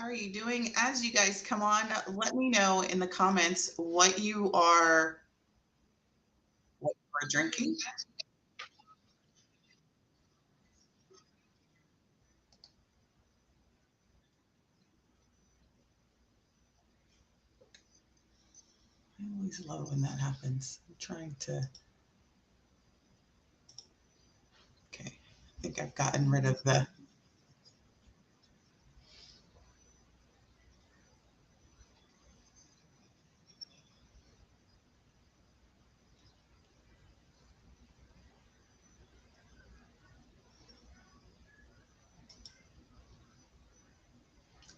are you doing? As you guys come on, let me know in the comments what you are drinking. I always love when that happens. I'm trying to. Okay, I think I've gotten rid of the.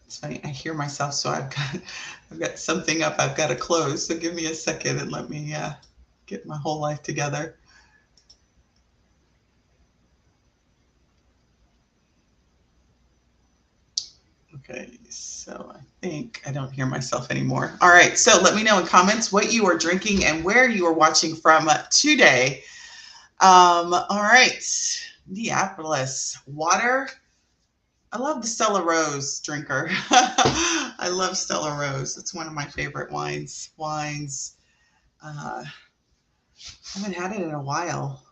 It's funny. I hear myself, so I've got something up. I've got to close. So give me a second and let me get my whole life together. Okay, so I think I don't hear myself anymore. All right, so let me know in comments what you are drinking and where you are watching from today. All right, Minneapolis water. I love the Stella Rose drinker. I love Stella Rose. It's one of my favorite wines. I haven't had it in a while.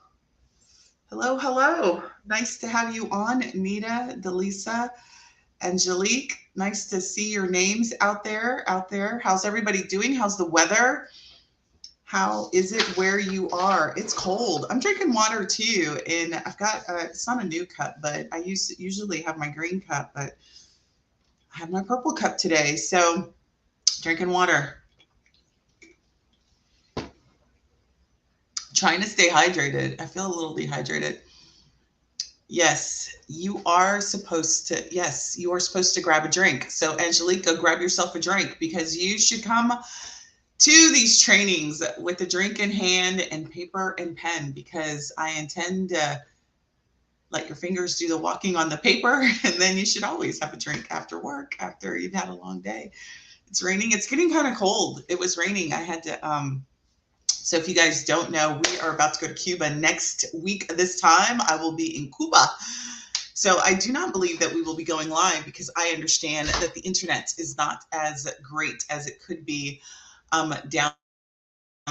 Hello, hello. Nice to have you on, Nita, Delisa, Angelique. Nice to see your names out there. How's everybody doing? How's the weather? How is it where you are? It's cold. I'm drinking water too, and I've got it's not a new cup, but I usually have my green cup, but I have my purple cup today. So drinking water, trying to stay hydrated. I feel a little dehydrated. Yes, you are supposed to. Yes, you are supposed to grab a drink. So Angelica, grab yourself a drink because you should come to these trainings with a drink in hand and paper and pen because I intend to let your fingers do the walking on the paper. And then you should always have a drink after work, after you've had a long day. It's raining. It's getting kind of cold. It was raining. I had to, so if you guys don't know, we are about to go to Cuba next week. This time I will be in Cuba. So I do not believe that we will be going live because I understand that the internet is not as great as it could be down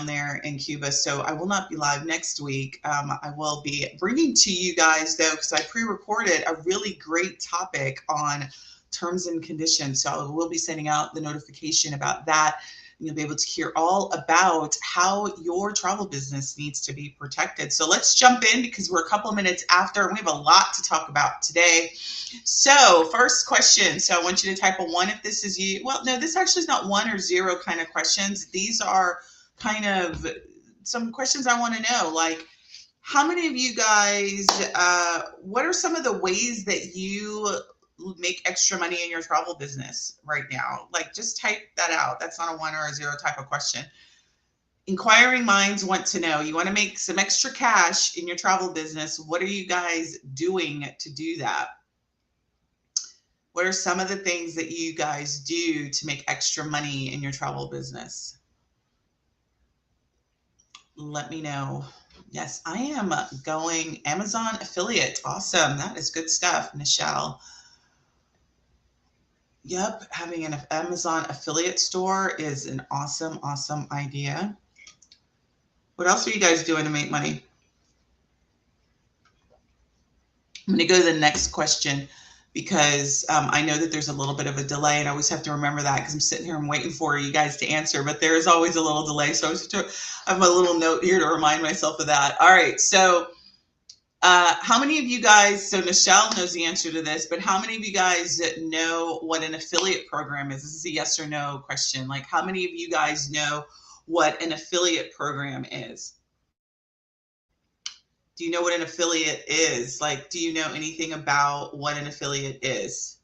there in Cuba. So I will not be live next week. I will be bringing to you guys, though, because I pre-recorded a really great topic on terms and conditions. So I will be sending out the notification about that. And you'll be able to hear all about how your travel business needs to be protected. So let's jump in because we're a couple of minutes after and we have a lot to talk about today. So first question. So I want you to type a 1 if this is you. Well, no, this actually is not 1 or 0 kind of questions. These are kind of some questions I want to know. Like, how many of you guys, what are some of the ways that you make extra money in your travel business right now? Like, just type that out. That's not a 1 or a 0 type of question. Inquiring minds want to know, you want to make some extra cash in your travel business. What are you guys doing to do that? What are some of the things that you guys do to make extra money in your travel business? Let me know. Yes, I am going Amazon affiliate. Awesome. That is good stuff, Michelle. Yep, having an Amazon affiliate store is an awesome, awesome idea. What else are you guys doing to make money? I'm going to go to the next question because I know that there's a little bit of a delay, and I always have to remember that because I'm sitting here and waiting for you guys to answer, but there is always a little delay. So I have a little note here to remind myself of that. All right. So how many of you guys, so Michelle knows the answer to this, but how many of you guys know what an affiliate program is? This is a yes or no question. Like, how many of you guys know what an affiliate program is? Do you know what an affiliate is? Like, do you know anything about what an affiliate is?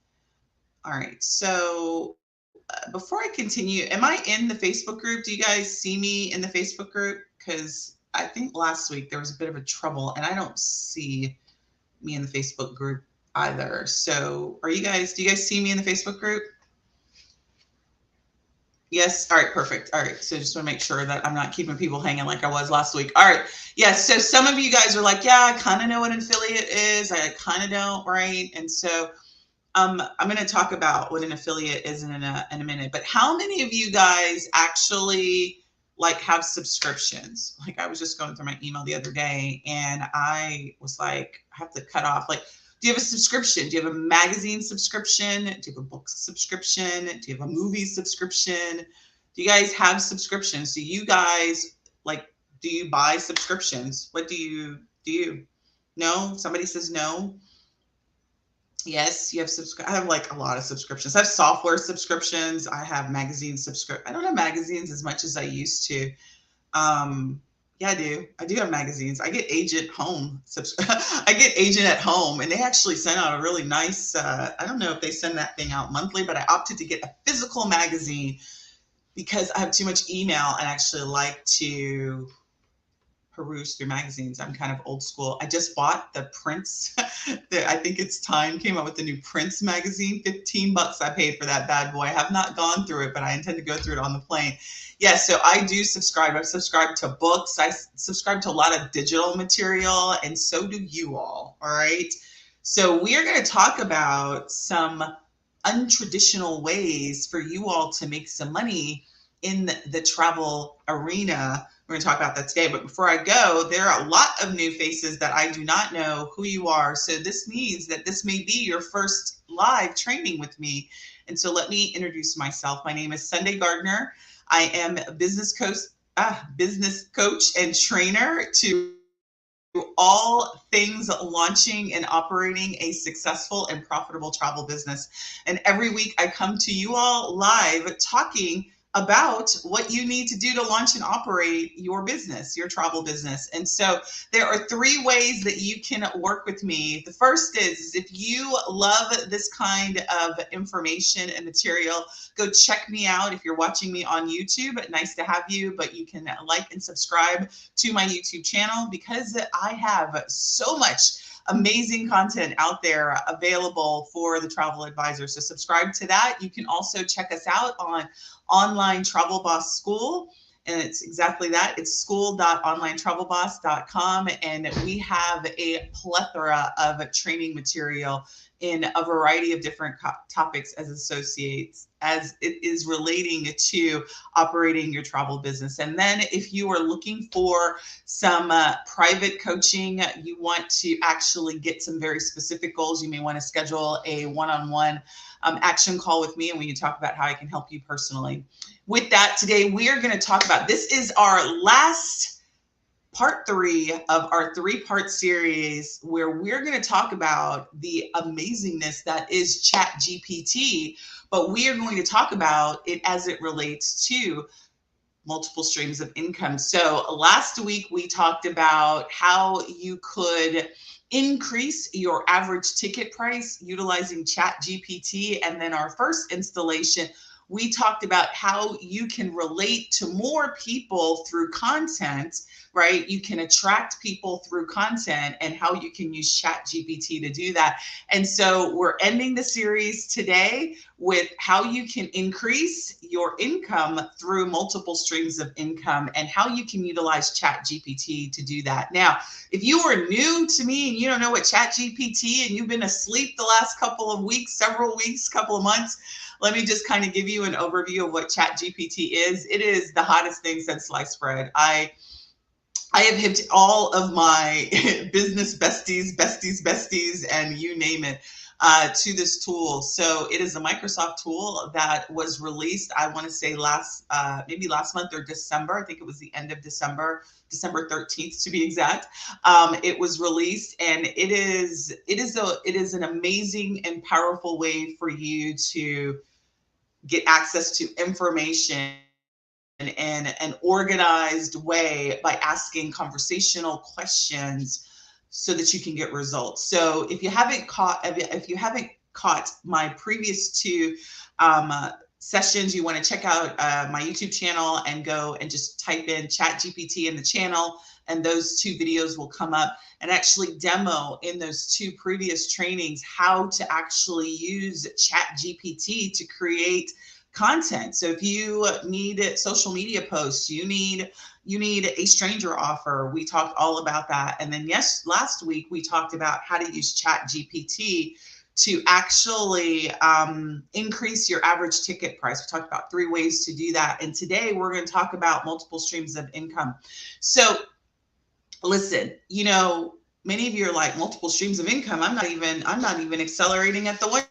All right. So before I continue, am I in the Facebook group? Do you guys see me in the Facebook group? Because I think last week there was a bit of a trouble and I don't see me in the Facebook group either. So do you guys see me in the Facebook group? Yes. All right. Perfect. All right. So just want to make sure that I'm not keeping people hanging like I was last week. All right. Yes. So some of you guys are like, yeah, I kind of know what an affiliate is. I kind of don't. Right. And so I'm going to talk about what an affiliate is in a minute, but how many of you guys actually like have subscriptions? Like I was just going through my email the other day and I was like, I have to cut off. Like, do you have a subscription? Do you have a magazine subscription? Do you have a book subscription? Do you have a movie subscription? Do you guys have subscriptions? Do you guys like, do you buy subscriptions? What do you? No? Somebody says no. Yes, you have I have like a lot of subscriptions. I have software subscriptions. I have magazine I don't have magazines as much as I used to. Um, yeah, I do. I do have magazines. I get Agent Home. I get Agent at Home, and they actually send out a really nice. I don't know if they send that thing out monthly, but I opted to get a physical magazine because I have too much email and actually like to peruse through magazines. I'm kind of old school. I just bought the Prince. I think it's Time came out with the new Prince magazine. $15 I paid for that bad boy. I have not gone through it, but I intend to go through it on the plane. Yeah, so I do subscribe. I've subscribed to books. I subscribe to a lot of digital material, and so do you all. All right. So we are going to talk about some untraditional ways for you all to make some money in the travel arena. We're going to talk about that today. But before I go, there are a lot of new faces that I do not know who you are. So this means that this may be your first live training with me. And so let me introduce myself. My name is Sunday Gardner. I am a business coach and trainer to all things launching and operating a successful and profitable travel business. And every week I come to you all live talking about what you need to do to launch and operate your business, your travel business. And so there are 3 ways that you can work with me. The first is if you love this kind of information and material, go check me out. If you're watching me on YouTube, nice to have you, but you can like and subscribe to my YouTube channel because I have so much amazing content out there available for the travel advisor. So subscribe to that. You can also check us out on Online Travel Boss School. And it's exactly that. It's school.onlinetravelboss.com. And we have a plethora of training material in a variety of different topics as it is relating to operating your travel business. And then if you are looking for some private coaching, you want to actually get some very specific goals, you may want to schedule a one-on-one action call with me, and we can talk about how I can help you personally. With that, today we are going to talk about, this is our last part 3 of our 3-part series where we're going to talk about the amazingness that is ChatGPT, but we are going to talk about it as it relates to multiple streams of income. So last week we talked about how you could increase your average ticket price utilizing ChatGPT. And then our first installation, we talked about how you can relate to more people through content, right? You can attract people through content and how you can use ChatGPT to do that. And so we're ending the series today with how you can increase your income through multiple streams of income and how you can utilize ChatGPT to do that. Now, if you are new to me and you don't know what ChatGPT and you've been asleep the last couple of weeks, several weeks, couple of months, let me just kind of give you an overview of what ChatGPT is. It is the hottest thing since sliced bread. I have hipped all of my business besties, and you name it, to this tool. So it is a Microsoft tool that was released, I want to say maybe last month or December. I think it was the end of December 13th to be exact. It was released, and it is an amazing and powerful way for you to get access to information in an organized way by asking conversational questions so that you can get results. So if you haven't caught my previous 2 sessions, you want to check out my YouTube channel and go and just type in ChatGPT in the channel, and those 2 videos will come up and actually demo in those 2 previous trainings how to actually use ChatGPT to create content. So if you need social media posts, you need a stranger offer, we talked all about that. And then last week we talked about how to use ChatGPT to actually increase your average ticket price. We talked about 3 ways to do that. And today we're going to talk about multiple streams of income. So listen, many of you are like, multiple streams of income. I'm not even accelerating at the one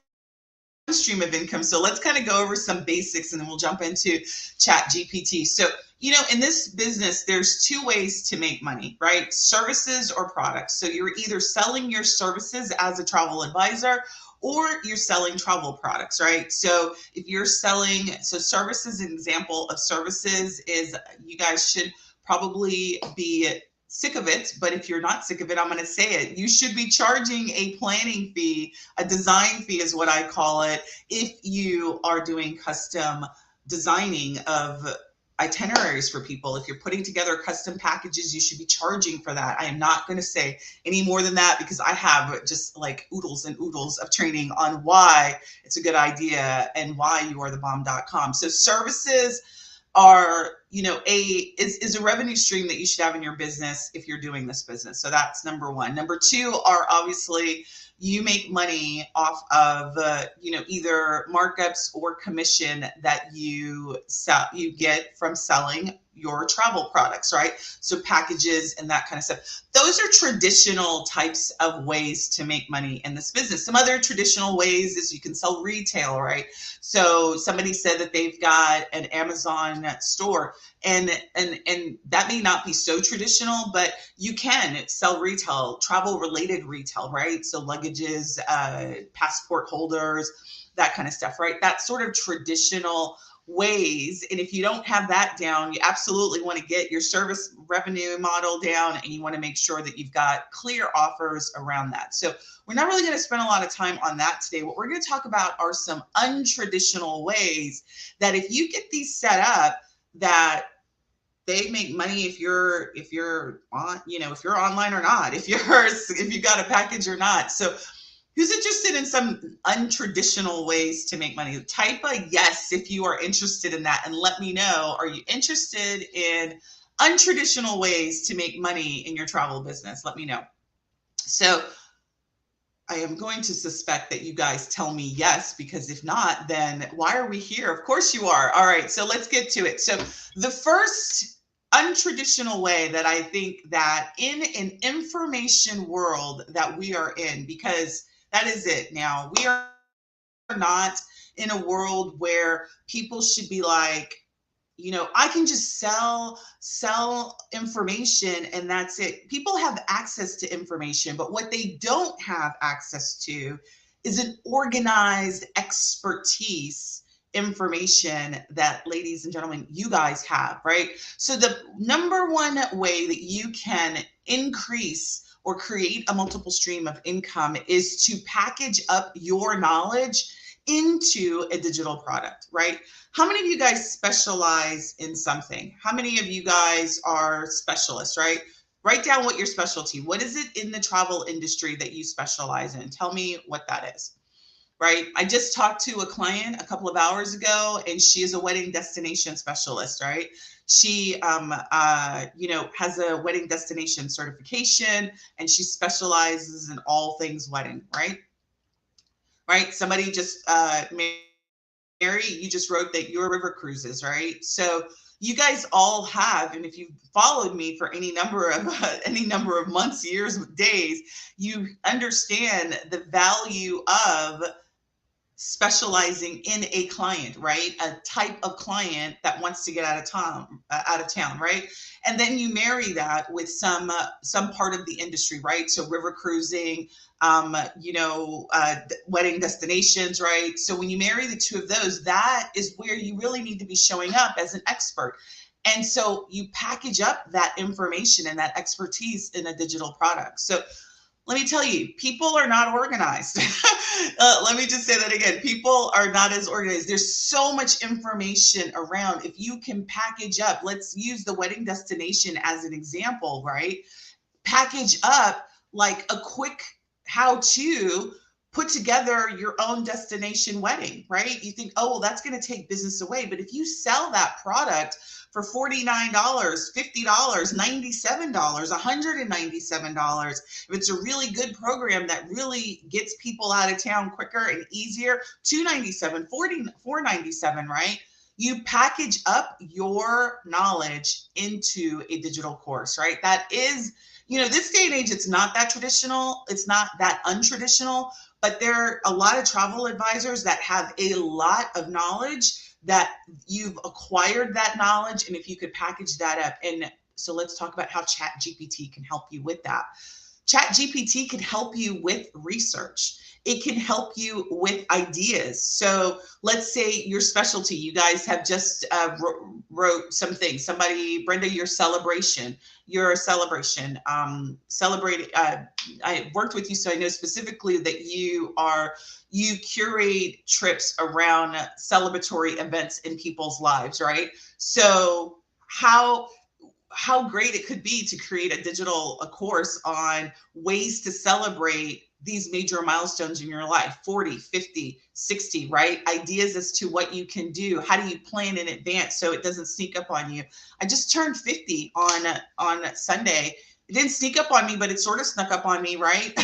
stream of income. So let's kind of go over some basics and then we'll jump into ChatGPT. So, in this business, there's 2 ways to make money, right? Services or products. So you're either selling your services as a travel advisor or you're selling travel products, right? So if you're selling, so services, an example of services is, you guys should probably be sick of it, but if you're not sick of it, I'm going to say it. You should be charging a planning fee, a design fee is what I call it, if you are doing custom designing of itineraries for people. If you're putting together custom packages, you should be charging for that. I am not going to say any more than that because I have just like oodles and oodles of training on why it's a good idea and why you are the bomb.com. So services are, is a revenue stream that you should have in your business if you're doing this business. So that's number one. Number two are obviously you make money off of, either markups or commission that you get from selling your travel products, right? So packages and that kind of stuff. Those are traditional types of ways to make money in this business. Some other traditional ways is you can sell retail, right? So somebody said that they've got an Amazon store, and that may not be so traditional, but you can sell retail, travel related retail, right? So luggages, passport holders, that kind of stuff, right? That's sort of traditional ways. And if you don't have that down, you absolutely want to get your service revenue model down, and you want to make sure that you've got clear offers around that. So we're not really going to spend a lot of time on that today. What we're going to talk about are some untraditional ways that if you get these set up, that they make money if you're on, if you're online or not, if you got a package or not. So who's interested in some untraditional ways to make money? Type a yes if you are interested in that, and let me know, are you interested in untraditional ways to make money in your travel business? Let me know. So I am going to suspect that you guys tell me yes, because if not, then why are we here? Of course you are. All right, so let's get to it. So the first untraditional way that I think that in an information world that we are in, because that is it now, we are not in a world where people should be like, I can just sell information and that's it. People have access to information, but what they don't have access to is an organized expertise information that, ladies and gentlemen, you guys have, right? So the number one way that you can increase or create a multiple stream of income is to package up your knowledge into a digital product, right? How many of you guys specialize in something? How many of you guys are specialists, right? Write down what your specialty, what is it in the travel industry that you specialize in? Tell me what that is, right? I just talked to a client a couple of hours ago, and she is a wedding destination specialist, right? She, has a wedding destination certification, and she specializes in all things wedding, right? Right? Somebody just, Mary, you just wrote that your river cruises, right? So you guys all have, and if you've followed me for any number of months, years, days, you understand the value of specializing in a client, right? A type of client that wants to get out of town, right? And then you marry that with some part of the industry, right? So river cruising, wedding destinations, right? So when you marry the two of those, that is where you really need to be showing up as an expert. And so you package up that information and that expertise in a digital product. So let me tell you, people are not organized. Let me just say that again. People are not as organized. There's so much information around. If you can package up, let's use the wedding destination as an example, right? Package up like a quick how-to put together your own destination wedding, right? You think, oh, well, that's going to take business away. But if you sell that product for $49, $50, $97, $197, if it's a really good program that really gets people out of town quicker and easier, $297, $497, right? You package up your knowledge into a digital course, right? That is, this day and age, it's not that traditional. It's not that untraditional, but there are a lot of travel advisors that have a lot of knowledge that you've acquired that knowledge. And if you could package that up. And so let's talk about how ChatGPT can help you with that. ChatGPT can help you with research. It can help you with ideas. So let's say your specialty, you guys have just wrote some things. Somebody, Brenda, your celebration, celebrating. I worked with you, so I know specifically that you curate trips around celebratory events in people's lives, right? So how great it could be to create a course on ways to celebrate these major milestones in your life, 40, 50, 60, right? Ideas as to what you can do. How do you plan in advance so it doesn't sneak up on you? I just turned 50 on Sunday. It didn't sneak up on me, but it sort of snuck up on me, right?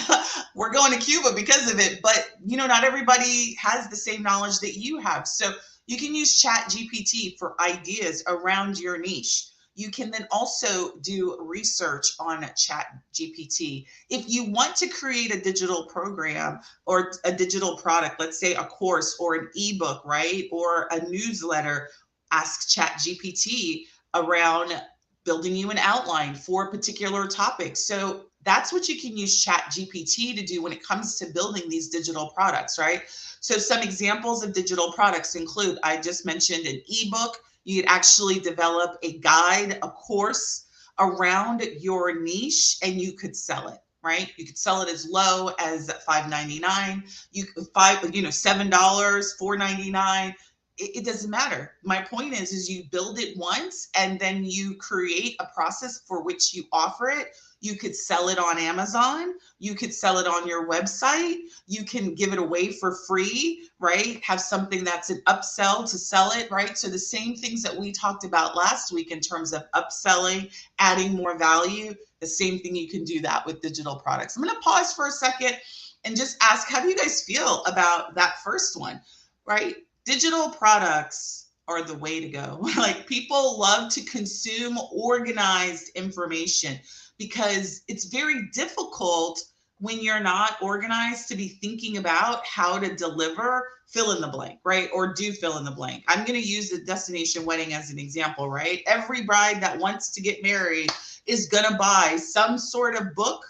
We're going to Cuba because of it, but not everybody has the same knowledge that you have. So you can use ChatGPT for ideas around your niche. You can then also do research on ChatGPT. If you want to create a digital program or a digital product, let's say a course or an ebook, right? Or a newsletter, ask ChatGPT around building you an outline for a particular topic. So that's what you can use ChatGPT to do when it comes to building these digital products, right? So some examples of digital products include, I just mentioned an ebook. You could actually develop a guide, a course around your niche, and you could sell it, right? You could sell it as low as $5.99. You could $7, $4.99. It doesn't matter. My point is you build it once and then you create a process for which you offer it. You could sell it on Amazon. You could sell it on your website. You can give it away for free, right? Have something that's an upsell to sell it, right? So the same things that we talked about last week in terms of upselling, adding more value, the same thing you can do that with digital products. I'm going to pause for a second and just ask, how do you guys feel about that first one, right? Digital products are the way to go. Like, people love to consume organized information because it's very difficult when you're not organized to be thinking about how to deliver fill in the blank, right? Or do fill in the blank. I'm going to use the destination wedding as an example, right? Every bride that wants to get married is going to buy some sort of book,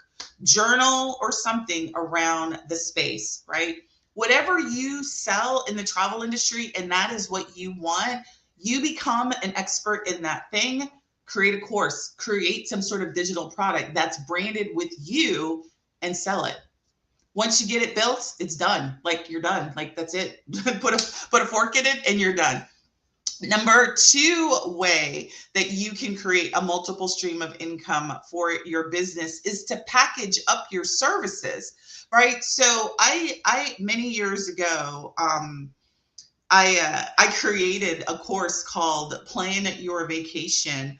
journal, or something around the space, right? Whatever you sell in the travel industry, and that is what you want, you become an expert in that thing. Create a course, create some sort of digital product that's branded with you and sell it. Once you get it built, it's done. Like, you're done. Like, that's it. put a fork in it and you're done. Number 2 way that you can create a multiple stream of income for your business is to package up your services, right? So I many years ago, I created a course called Plan Your Vacation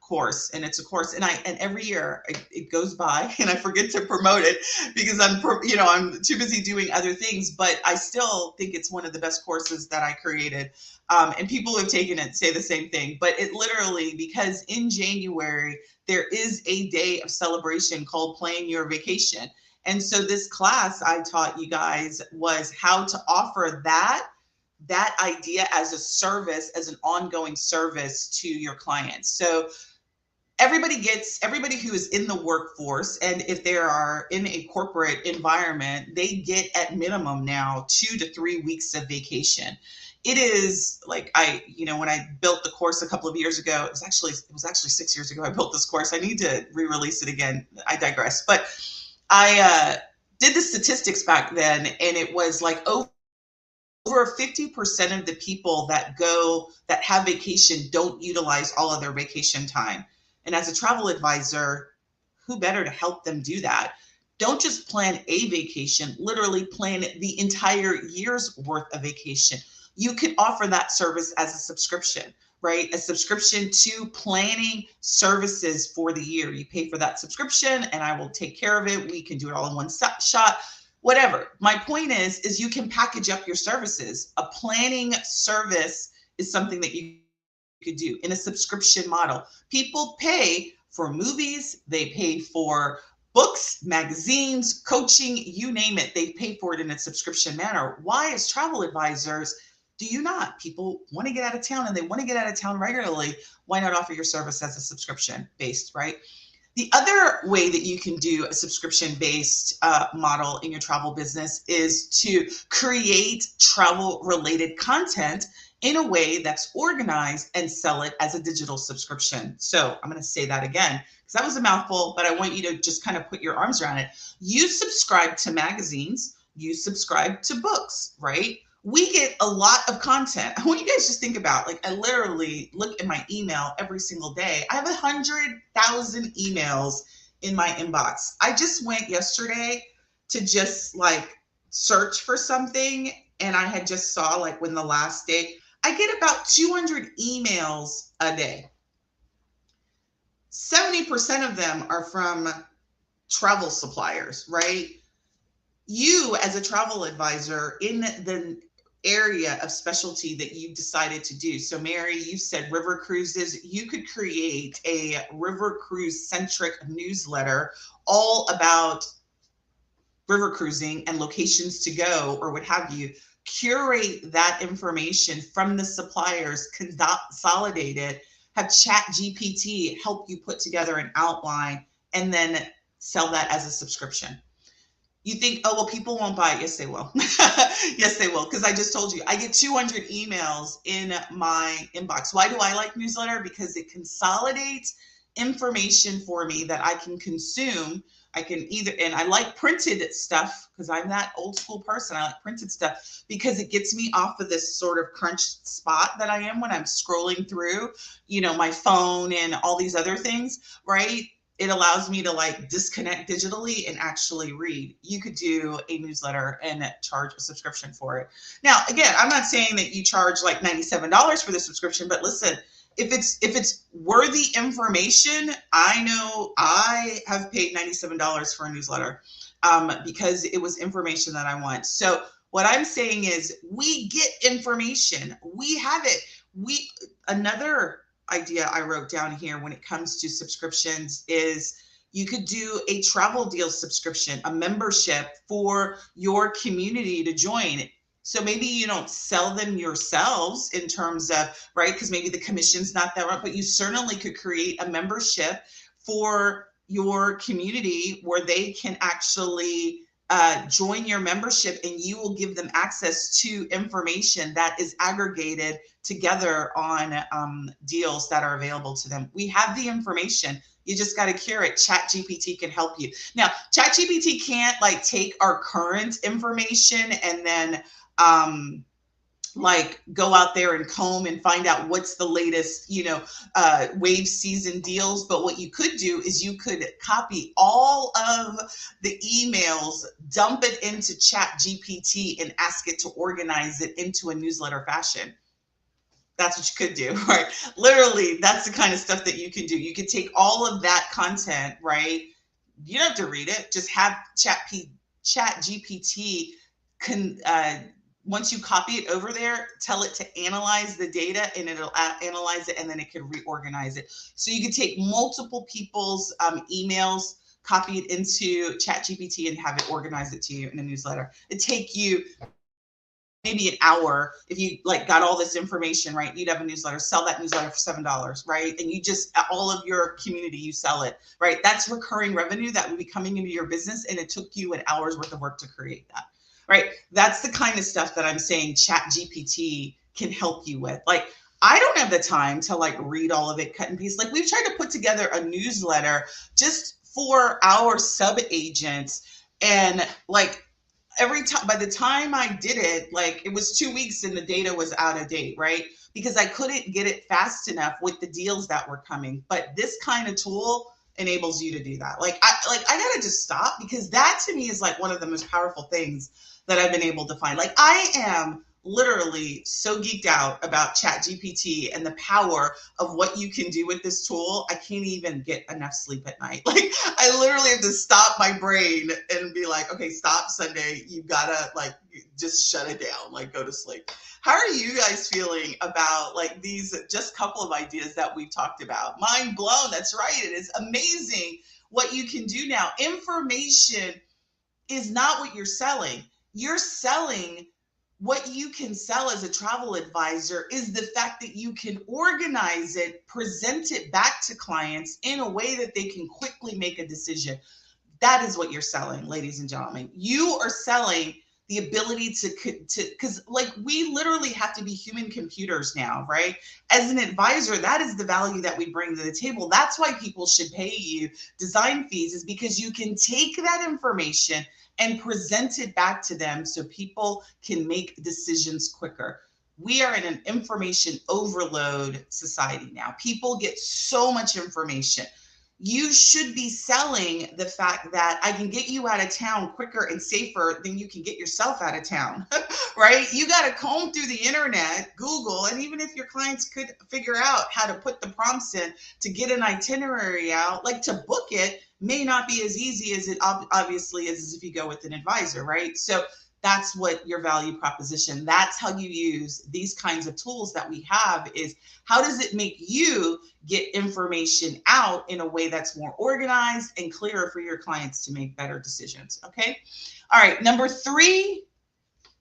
course, and it's a course, and every year it goes by and I forget to promote it because I'm too busy doing other things, but I still think it's one of the best courses that I created, and people who have taken it say the same thing. But it literally, because in January there is a day of celebration called Plan Your Vacation, and so this class I taught you guys was how to offer that idea as a service, as an ongoing service to your clients. So everybody who is in the workforce, and if they are in a corporate environment, they get at minimum now 2 to 3 weeks of vacation. It is like, when I built the course a couple of years ago, it was actually 6 years ago I built this course. I need to re-release it again. I digress. But I did the statistics back then, and it was like over 50% of the people that have vacation don't utilize all of their vacation time. And as a travel advisor, who better to help them do that? Don't just plan a vacation, literally plan the entire year's worth of vacation. You could offer that service as a subscription, right? A subscription to planning services for the year. You pay for that subscription and I will take care of it. We can do it all in one shot, whatever. My point is you can package up your services. A planning service is something that you could do in a subscription model. People pay for movies, they pay for books, magazines, coaching, you name it. They pay for it in a subscription manner. Why, as travel advisors, do you not? People want to get out of town and they want to get out of town regularly. Why not offer your service as a subscription based, right? The other way that you can do a subscription based model in your travel business is to create travel related content in a way that's organized and sell it as a digital subscription. So I'm going to say that again because that was a mouthful, but I want you to just kind of put your arms around it. You subscribe to magazines, you subscribe to books, right? We get a lot of content. I want you guys to just think about, like, I literally look at my email every single day. I have 100,000 emails in my inbox. I just went yesterday to just like search for something and I had just saw like when the last day, I get about 200 emails a day. 70% of them are from travel suppliers, right? You as a travel advisor in the area of specialty that you've decided to do. So Mary, you said river cruises. You could create a river cruise centric newsletter all about river cruising and locations to go or what have you. Curate that information from the suppliers, consolidate it, have ChatGPT help you put together an outline, and then sell that as a subscription. You think, oh, well, people won't buy it. Yes, they will. Yes, they will. Because I just told you, I get 200 emails in my inbox. Why do I like newsletter? Because it consolidates information for me that I can consume. I can either, and I like printed stuff because I'm that old school person. I like printed stuff because it gets me off of this sort of crunch spot that I am when I'm scrolling through, my phone and all these other things, right? It allows me to like disconnect digitally and actually read. You could do a newsletter and charge a subscription for it. Now, again, I'm not saying that you charge like $97 for the subscription, but listen, if it's worthy information, I know I have paid $97 for a newsletter because it was information that I want. So what I'm saying is we get information. We have it. Another idea I wrote down here when it comes to subscriptions is you could do a travel deal subscription, a membership for your community to join. So maybe you don't sell them yourselves in terms of, right? Because maybe the commission's not that right, but you certainly could create a membership for your community where they can actually join your membership and you will give them access to information that is aggregated together on deals that are available to them. We have the information. You just got to curate. ChatGPT can help you. Now, ChatGPT can't like take our current information and then like go out there and comb and find out what's the latest, wave season deals. But what you could do is you could copy all of the emails, dump it into ChatGPT and ask it to organize it into a newsletter fashion. That's what you could do, right? Literally, that's the kind of stuff that you can do. You could take all of that content, right? You don't have to read it. Just have ChatGPT once you copy it over there, tell it to analyze the data and it'll analyze it and then it can reorganize it. So you can take multiple people's emails, copy it into ChatGPT and have it organize it to you in a newsletter. It'd take you maybe an hour. If you like got all this information, right, you'd have a newsletter, sell that newsletter for $7, right? And you just, all of your community, you sell it, right? That's recurring revenue that would be coming into your business. And it took you an hour's worth of work to create that. Right? That's the kind of stuff that I'm saying ChatGPT can help you with. Like, I don't have the time to like read all of it cut and piece. Like, we've tried to put together a newsletter just for our sub agents. And like every time, by the time I did it, like it was 2 weeks and the data was out of date, right? Because I couldn't get it fast enough with the deals that were coming. But this kind of tool, enables you to do that. I gotta just stop, because that to me is like one of the most powerful things that I've been able to find. Like, I am literally so geeked out about ChatGPT and the power of what you can do with this tool. I can't even get enough sleep at night. Like, I literally have to stop my brain and be like, okay, stop, Sunday. You gotta like just shut it down, like go to sleep. How are you guys feeling about like these just couple of ideas that we've talked about? Mind blown. That's right. It is amazing what you can do now. Information is not what you're selling. You're selling what you can sell as a travel advisor is the fact that you can organize it, present it back to clients in a way that they can quickly make a decision. That is what you're selling, ladies and gentlemen. You are selling the ability to, because like we literally have to be human computers now, right? As an advisor, that is the value that we bring to the table. That's why people should pay you design fees, is because you can take that information and present it back to them so people can make decisions quicker. We are in an information overload society now. People get so much information. You should be selling the fact that I can get you out of town quicker and safer than you can get yourself out of town, right? You got to comb through the internet, Google, and even if your clients could figure out how to put the prompts in to get an itinerary out, like to book it may not be as easy as it obviously is as if you go with an advisor, right? So that's what your value proposition, that's how you use these kinds of tools that we have, is how does it make you get information out in a way that's more organized and clearer for your clients to make better decisions. Okay. All right. Number 3,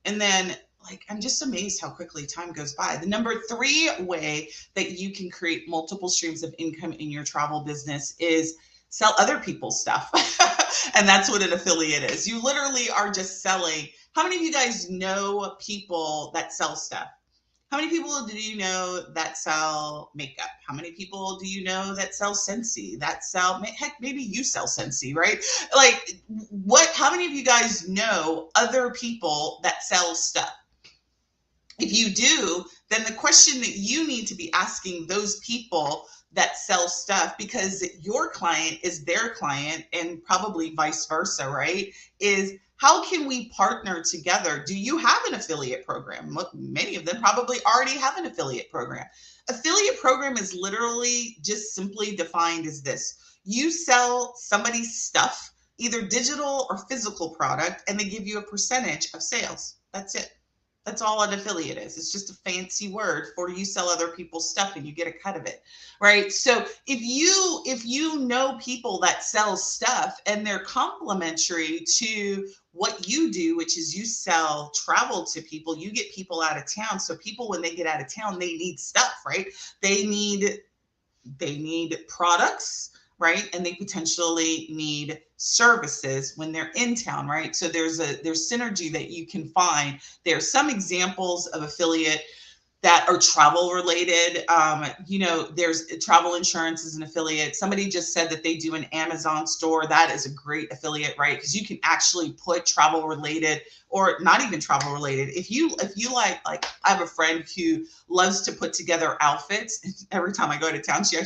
and then like, I'm just amazed how quickly time goes by. The number 3 way that you can create multiple streams of income in your travel business is sell other people's stuff. And that's what an affiliate is. You literally are just selling. How many of you guys know people that sell stuff? How many people do you know that sell makeup? How many people do you know that sell Scentsy, that sell, heck, maybe you sell Scentsy, right? Like how many of you guys know other people that sell stuff? If you do, then the question that you need to be asking those people that sell stuff, because your client is their client and probably vice versa, right? Is how can we partner together? Do you have an affiliate program? Many of them probably already have an affiliate program. Affiliate program is literally just simply defined as this. You sell somebody's stuff, either digital or physical product, and they give you a percentage of sales. That's it. That's all an affiliate is. It's just a fancy word for you sell other people's stuff and you get a cut of it, right? So if you know people that sell stuff and they're complementary to what you do, which is you sell travel to people, you get people out of town. So people, when they get out of town, they need stuff, right? They need products, right? And they potentially need services when they're in town, right? So there's synergy that you can find. There are some examples of affiliate that are travel related. There's travel insurance as an affiliate. Somebody just said that they do an Amazon store. That is a great affiliate, right? Because you can actually put travel related, or not even travel related. If you like I have a friend who loves to put together outfits. Every time I go to town, she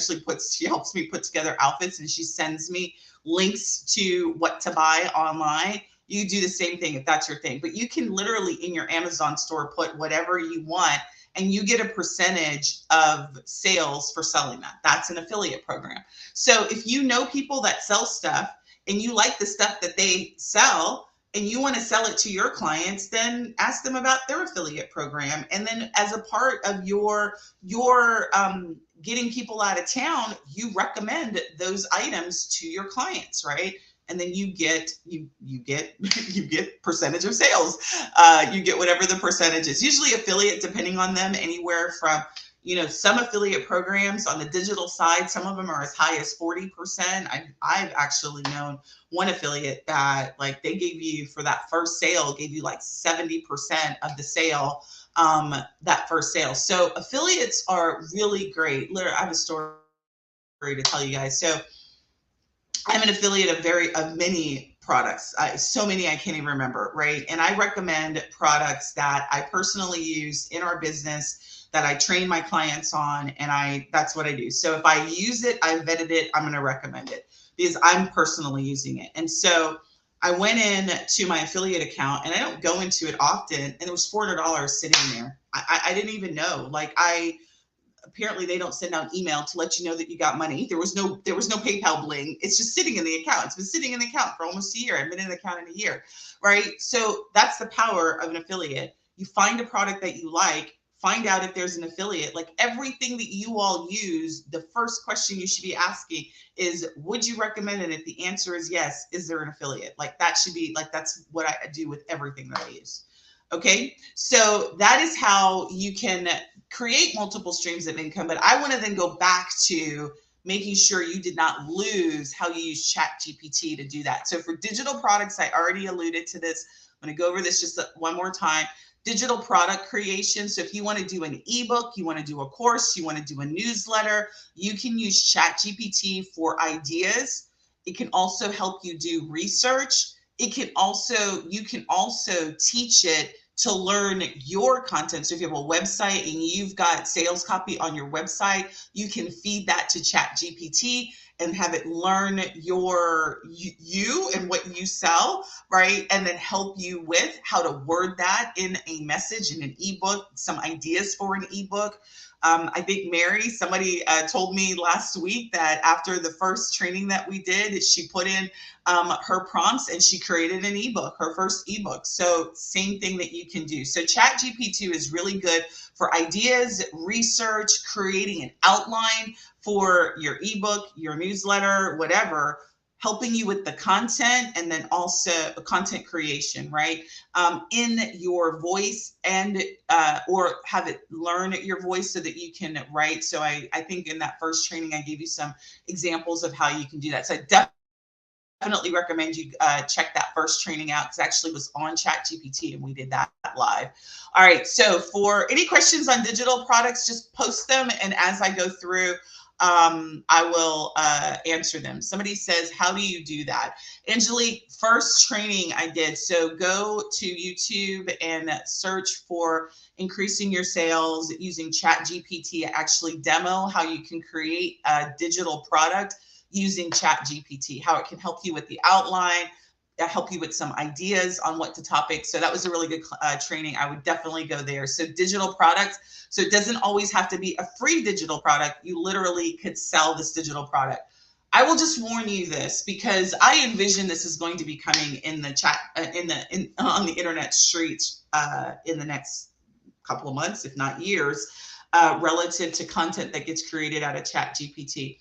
helps me put together outfits, and she sends me links to what to buy online. You do the same thing if that's your thing. But you can literally in your Amazon store put whatever you want, and you get a percentage of sales for selling that. That's an affiliate program. So if you know people that sell stuff and you like the stuff that they sell and you want to sell it to your clients, then ask them about their affiliate program. And then as a part of your getting people out of town, you recommend those items to your clients, right? And then you get percentage of sales. You get whatever the percentage is. Usually affiliate, depending on them, anywhere from, some affiliate programs on the digital side, some of them are as high as 40%. I've actually known one affiliate that like they gave you for that first sale, gave you like 70% of the sale, that first sale. So affiliates are really great. Literally, I have a story to tell you guys. So I'm an affiliate of many products, so many I can't even remember, right? And I recommend products that I personally use in our business, that I train my clients on, and that's what I do. So if I use it, I vetted it, I'm going to recommend it. because I'm personally using it. And so I went in to my affiliate account, and I don't go into it often, and it was $400 sitting there. I didn't even know. Like, I apparently they don't send out email to let you know that you got money. There was no PayPal bling. It's just sitting in the account. It's been sitting in the account for almost a year. I've been in the account in a year, right? So that's the power of an affiliate. You find a product that you like, find out if there's an affiliate. Like, everything that you all use, the first question you should be asking is, would you recommend it? If the answer is yes, is there an affiliate? Like, that should be like, that's what I do with everything that I use. Okay, so that is how you can create multiple streams of income. But I want to then go back to making sure you did not lose how you use ChatGPT to do that. So for digital products, I already alluded to this. I'm going to go over this just one more time. Digital product creation. So if you want to do an ebook, you want to do a course, you want to do a newsletter, you can use ChatGPT for ideas. It can also help you do research. You can also teach it to learn your content. So if you have a website and you've got sales copy on your website, you can feed that to ChatGPT and have it learn you and what you sell, right? And then help you with how to word that in a message, in an ebook, some ideas for an ebook. I think Mary, somebody told me last week that after the first training that we did, she put in her prompts and she created an ebook, her first ebook. So same thing that you can do. So ChatGPT is really good for ideas, research, creating an outline for your ebook, your newsletter, whatever, helping you with the content, and then also content creation, right? In your voice, and or have it learn your voice so that you can write. So I think in that first training, I gave you some examples of how you can do that. So I definitely recommend you check that first training out, because actually was on ChatGPT and we did that live. All right, so for any questions on digital products, just post them, and as I go through, I will answer them. Somebody says, how do you do that? Angelique, first training I did. So go to YouTube and search for increasing your sales using ChatGPT. Actually demo how you can create a digital product using ChatGPT, how it can help you with the outline, help you with some ideas on what to topic. So that was a really good training. I would definitely go there. So digital products. So it doesn't always have to be a free digital product. You literally could sell this digital product. I will just warn you this, because I envision this is going to be coming in the chat, on the internet streets in the next couple of months, if not years, relative to content that gets created out of ChatGPT.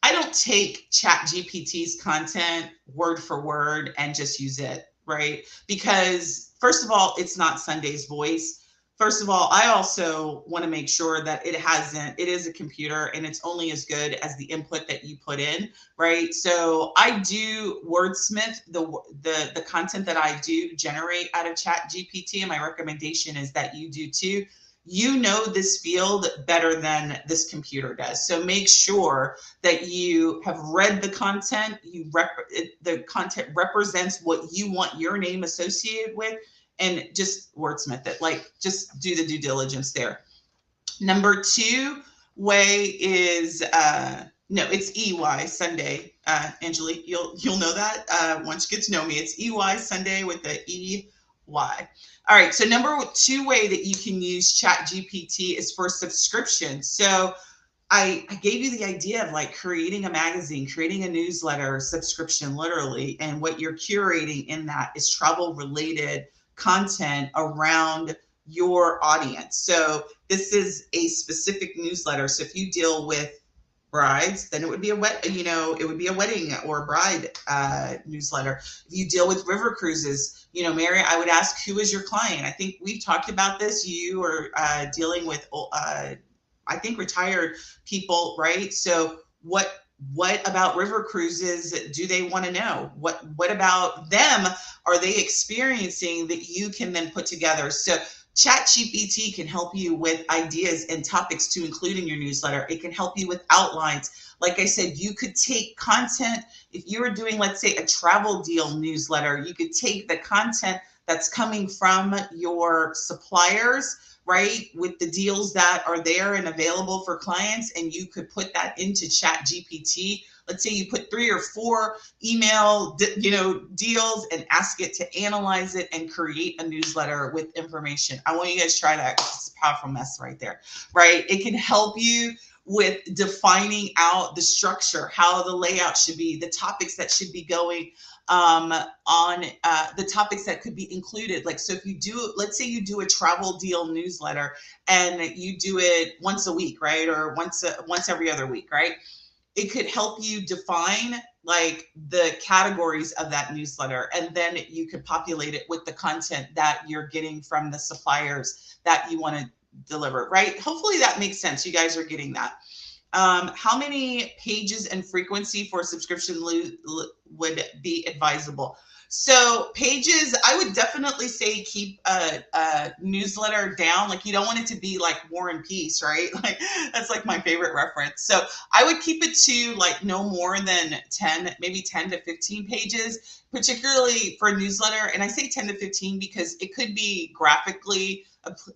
I don't take ChatGPT's content word for word and just use it, right? Because first of all, it's not Sunday's voice. First of all, I also want to make sure that it is a computer, and it's only as good as the input that you put in, right? So I do wordsmith the content that I do generate out of ChatGPT, and my recommendation is that you do too. You know this field better than this computer does. So make sure that you have read the content. The content represents what you want your name associated with, and just wordsmith it. Like, just do the due diligence there. Number two way is no, it's EY Sunday. Angelique, you'll know that once you get to know me. It's EY Sunday with the EY. All right, so number two way that you can use ChatGPT is for subscription. So I gave you the idea of like creating a magazine, creating a newsletter subscription, literally, and what you're curating in that is travel related content around your audience. So this is a specific newsletter. So if you deal with brides, then it would be a wedding or a bride newsletter. If you deal with river cruises, Mary, I would ask, who is your client? I think we've talked about this. You are dealing with, I think, retired people, right? So what about river cruises do they want to know? What about them are they experiencing that you can then put together? So ChatGPT can help you with ideas and topics to include in your newsletter. It can help you with outlines. Like I said, you could take content. If you were doing, let's say, a travel deal newsletter, you could take the content that's coming from your suppliers, right, with the deals that are there and available for clients, and you could put that into ChatGPT let's say you put 3 or 4 email, deals, and ask it to analyze it and create a newsletter with information. I want you guys to try that. It's a powerful mess right there, right? It can help you with defining out the structure, how the layout should be, the topics that should be going on the topics that could be included. Like, so if you do, let's say you do a travel deal newsletter and you do it once a week, right? Or once every other week, right? It could help you define like the categories of that newsletter, and then you could populate it with the content that you're getting from the suppliers that you want to deliver, right? Hopefully that makes sense. You guys are getting that. How many pages and frequency for a subscription would be advisable? So pages, I would definitely say keep a newsletter down. Like, you don't want it to be like War and Peace, right? Like, that's like my favorite reference. So I would keep it to like no more than 10, maybe 10 to 15 pages, particularly for a newsletter. And I say 10 to 15 because it could be graphically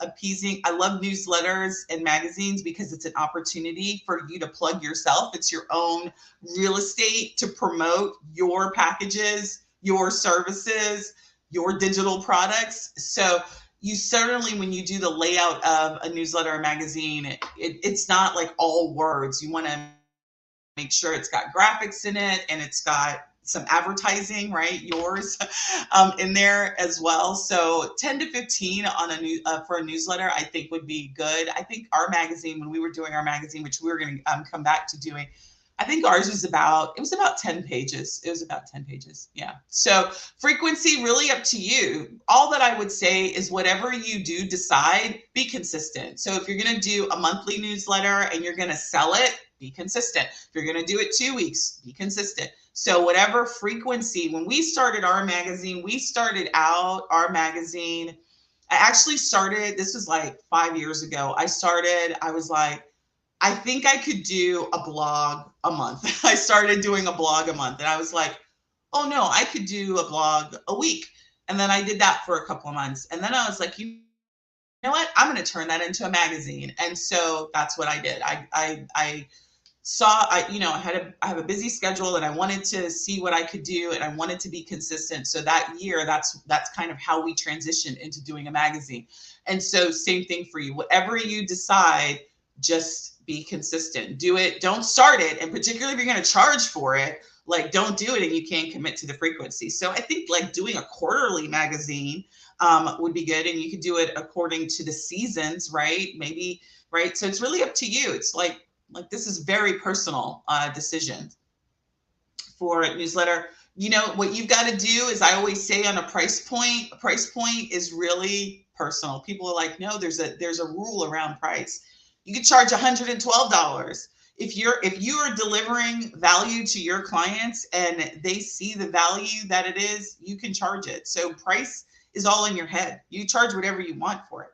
appeasing. I love newsletters and magazines because it's an opportunity for you to plug yourself. It's your own real estate to promote your packages, your services, your digital products. So you certainly, when you do the layout of a newsletter or magazine, it's not like all words. You want to make sure it's got graphics in it and it's got some advertising, right? Yours in there as well. So 10 to 15 on for a newsletter, I think would be good. I think our magazine, when we were doing our magazine, which we were going to come back to doing, I think ours was about 10 pages. It was about 10 pages. Yeah. So frequency, really up to you. All that I would say is whatever you do decide, be consistent. So if you're going to do a monthly newsletter and you're going to sell it, be consistent. If you're going to do it 2 weeks, be consistent. So whatever frequency, when we started our magazine, I actually started, this was like 5 years ago. I was like, I think I could do a blog a month. I started doing a blog a month and I was like, oh no, I could do a blog a week. And then I did that for a couple of months. And then I was like, you know what? I'm going to turn that into a magazine. And so that's what I did. I have a busy schedule and I wanted to see what I could do and I wanted to be consistent. So that year, that's kind of how we transitioned into doing a magazine. And so same thing for you, whatever you decide, just be consistent, do it. Don't start it. And particularly if you're going to charge for it, like don't do it and you can't commit to the frequency. So I think like doing a quarterly magazine would be good. And you could do it according to the seasons, right? Maybe, right? So it's really up to you. It's like this is very personal decision for a newsletter. You know, what you've got to do is, I always say, on a price point is really personal. People are like, no, there's a rule around price. You could charge $112. If you are delivering value to your clients and they see the value that it is, you can charge it. So price is all in your head. You charge whatever you want for it.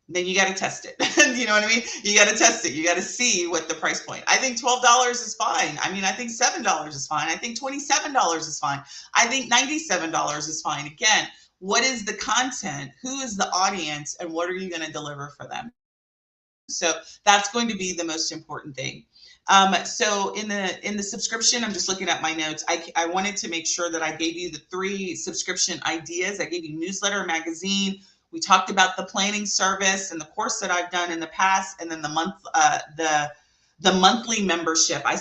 Then you got to test it. You know what I mean? You got to test it. You got to see what the price point. I think $12 is fine. I mean, I think $7 is fine. I think $27 is fine. I think $97 is fine. Again, what is the content? Who is the audience? And what are you going to deliver for them? So that's going to be the most important thing. So in the subscription, I'm just looking at my notes. I wanted to make sure that I gave you the 3 subscription ideas. I gave you newsletter, magazine. We talked about the planning service and the course that I've done in the past, and then the monthly membership. I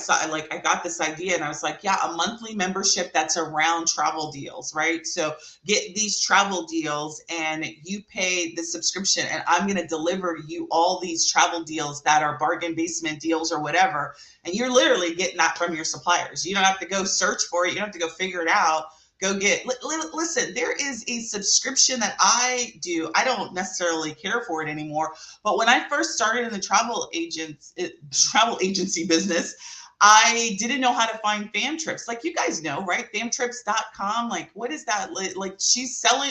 got this idea and I was like, yeah, a monthly membership that's around travel deals, right? So get these travel deals and you pay the subscription and I'm going to deliver you all these travel deals that are bargain basement deals or whatever. And you're literally getting that from your suppliers. You don't have to go search for it. You don't have to go figure it out. Go get, listen, there is a subscription that I do. I don't necessarily care for it anymore. But when I first started in the travel agency business, I didn't know how to find fam trips. Like you guys know, right? Famtrips.com. Like, what is that? Like she's selling,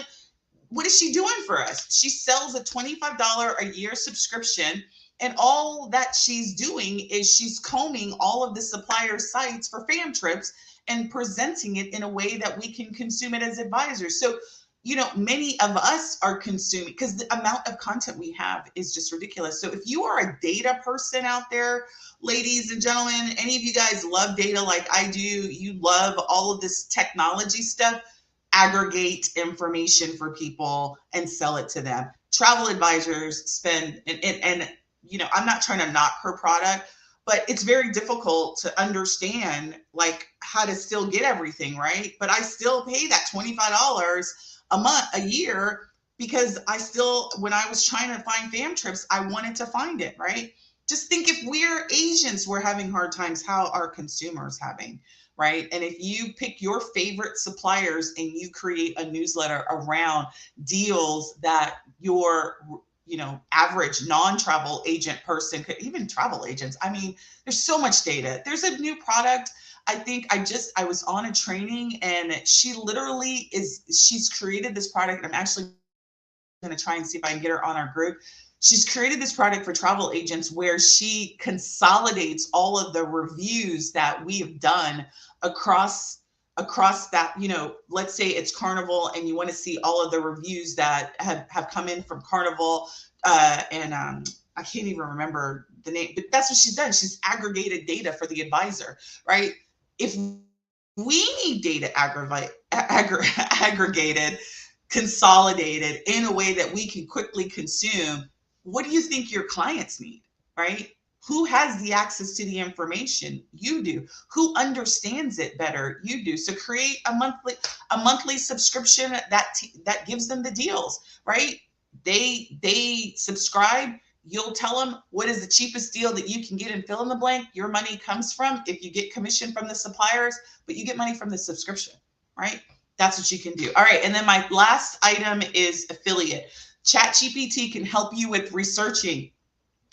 what is she doing for us? She sells a $25 a year subscription. And all that she's doing is she's combing all of the supplier sites for fam trips and presenting it in a way that we can consume it as advisors. So many of us are consuming, because the amount of content we have is just ridiculous. So if you are a data person out there, ladies and gentlemen, any of you guys love data like I do, you love all of this technology stuff, aggregate information for people and sell it to them. Travel advisors spend, I'm not trying to knock her product, but it's very difficult to understand like how to still get everything right. But I still pay that $25 a month, a year, because I still, when I was trying to find fam trips, I wanted to find it, right? Just think, if we're Asians, we're having hard times, how are consumers having, right? And if you pick your favorite suppliers and you create a newsletter around deals that your average non-travel agent person could, even travel agents, I mean, there's so much data. There's a new product. I think I was on a training, and she's created this product. I'm actually going to try and see if I can get her on our group. She's created this product for travel agents where she consolidates all of the reviews that we have done across that, let's say it's Carnival and you want to see all of the reviews that have come in from Carnival, and I can't even remember the name, but that's what she's done. She's aggregated data for the advisor, right? If we need data aggregated, consolidated in a way that we can quickly consume, what do you think your clients need, right? Who has the access to the information? You do. Who understands it better? You do. So create a monthly subscription that gives them the deals, right? They subscribe. You'll tell them what is the cheapest deal that you can get, and fill in the blank. Your money comes from, if you get commission from the suppliers, but you get money from the subscription, right? That's what you can do. All right. And then my last item is affiliate. ChatGPT can help you with researching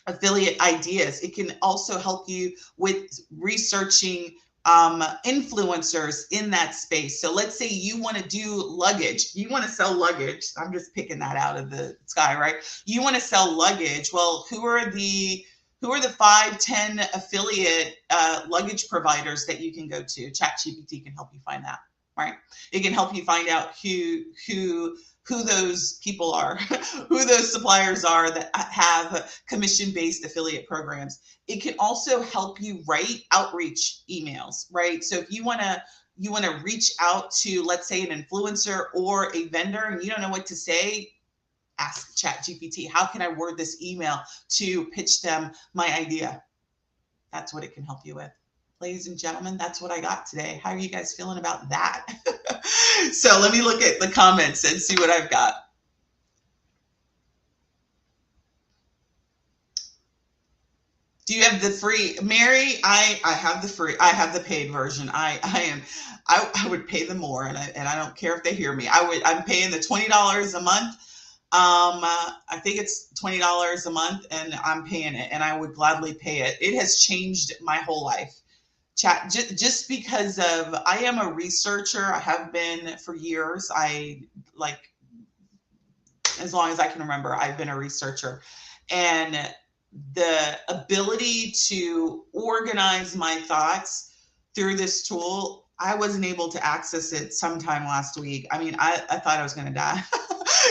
affiliate ideas. It can also help you with researching influencers in that space. So let's say you want to do luggage. You want to sell luggage. I'm just picking that out of the sky, right? You want to sell luggage. Well, who are the 5-10 affiliate luggage providers that you can go to? ChatGPT can help you find that, right? It can help you find out who those people are, who those suppliers are that have commission-based affiliate programs. It can also help you write outreach emails, right? So if you want to reach out to, let's say, an influencer or a vendor, and you don't know what to say, ask ChatGPT, how can I word this email to pitch them my idea? That's what it can help you with. Ladies and gentlemen, that's what I got today. How are you guys feeling about that? So let me look at the comments and see what I've got. Do you have the free, Mary? I have the free. I have the paid version. I would pay them more, and I don't care if they hear me. I'm paying the $20 a month. I think it's $20 a month, and I'm paying it, and I would gladly pay it. It has changed my whole life. Chat, just because of, I am a researcher. I have been for years. As long as I can remember, I've been a researcher, and the ability to organize my thoughts through this tool, I wasn't able to access it sometime last week. I mean, I thought I was going to die.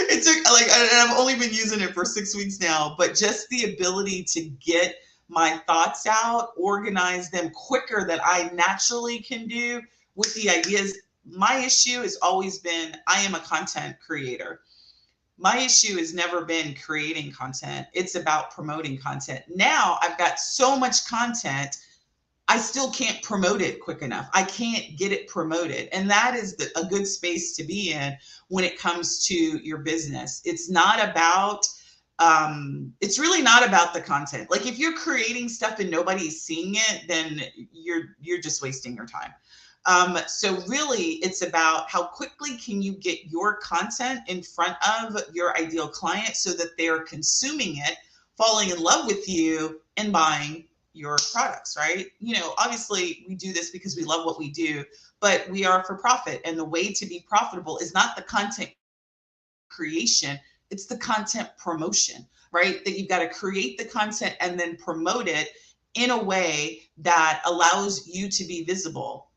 It took and I've only been using it for 6 weeks now, but just the ability to get my thoughts out, organize them quicker than I naturally can do with the ideas. My issue has always been, I am a content creator. My issue has never been creating content. It's about promoting content. Now I've got so much content, I still can't promote it quick enough. I can't get it promoted. And that is a good space to be in when it comes to your business. It's not about, it's really not about the content. Like if you're creating stuff and nobody's seeing it, then you're just wasting your time. So really it's about how quickly can you get your content in front of your ideal client so that they're consuming it, falling in love with you, and buying your products, right? Obviously we do this because we love what we do, but we are for profit. And the way to be profitable is not the content creation, it's the content promotion, right? That you've got to create the content and then promote it in a way that allows you to be visible.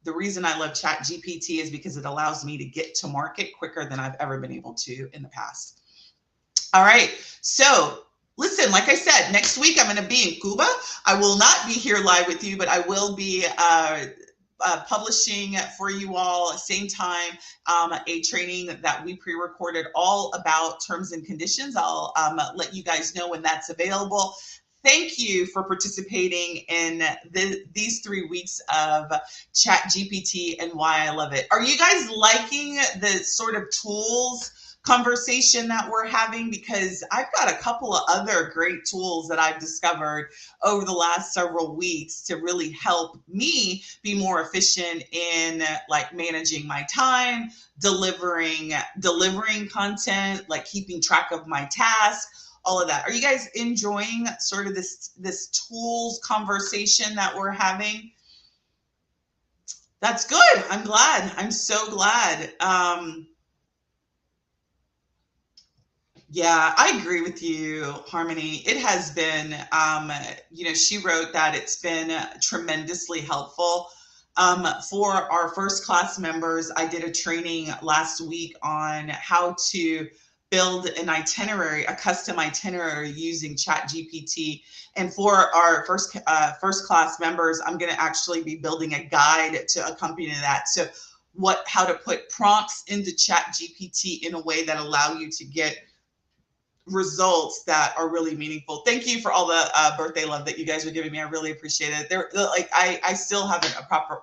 the reason I love ChatGPT is because it allows me to get to market quicker than I've ever been able to in the past. All right. So listen, like I said, next week I'm going to be in Cuba. I will not be here live with you, but I will be publishing for you all same time a training that we pre-recorded all about terms and conditions. I'll let you guys know when that's available. Thank you for participating in these 3 weeks of Chat GPT and why I love it. Are you guys liking the sort of tools conversation that we're having? Because I've got a couple of other great tools that I've discovered over the last several weeks to really help me be more efficient in like managing my time, delivering content, like keeping track of my tasks, all of that. Are you guys enjoying sort of this tools conversation that we're having? That's good. I'm glad. I'm so glad. Yeah, I agree with you, Harmony. It has been, she wrote that it's been tremendously helpful. For our first class members, I did a training last week on how to build an itinerary, a custom itinerary using ChatGPT. And for our first class members, I'm going to actually be building a guide to accompany that. So how to put prompts into ChatGPT in a way that allow you to get results that are really meaningful. Thank you for all the birthday love that you guys are giving me. I really appreciate it. I still haven't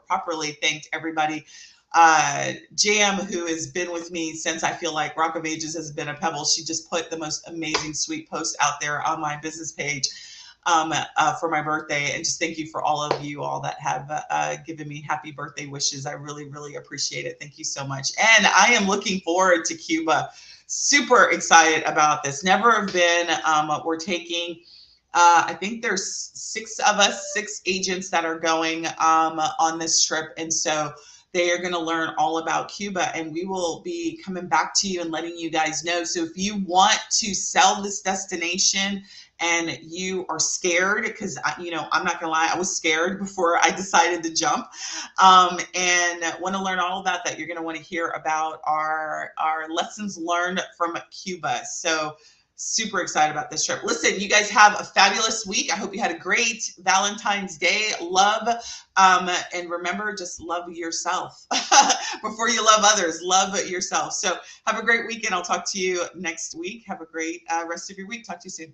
properly thanked everybody. Jam, who has been with me since I feel like Rock of Ages has been a pebble. She just put the most amazing sweet post out there on my business page for my birthday. And just thank you for all of you all that have given me happy birthday wishes. I really, really appreciate it. Thank you so much. And I am looking forward to Cuba. Super excited about this. Never have been. We're taking, I think there's 6 of us, 6 agents that are going on this trip. And so they are going to learn all about Cuba, and we will be coming back to you and letting you guys know. So if you want to sell this destination and you are scared, because I'm not gonna lie, I was scared before I decided to jump, and want to learn all about that, you're gonna want to hear about our lessons learned from Cuba. So super excited about this trip. Listen, you guys have a fabulous week. I hope you had a great Valentine's Day. Love, and remember, just love yourself before you love others. Love yourself. So have a great weekend. I'll talk to you next week. Have a great rest of your week. Talk to you soon.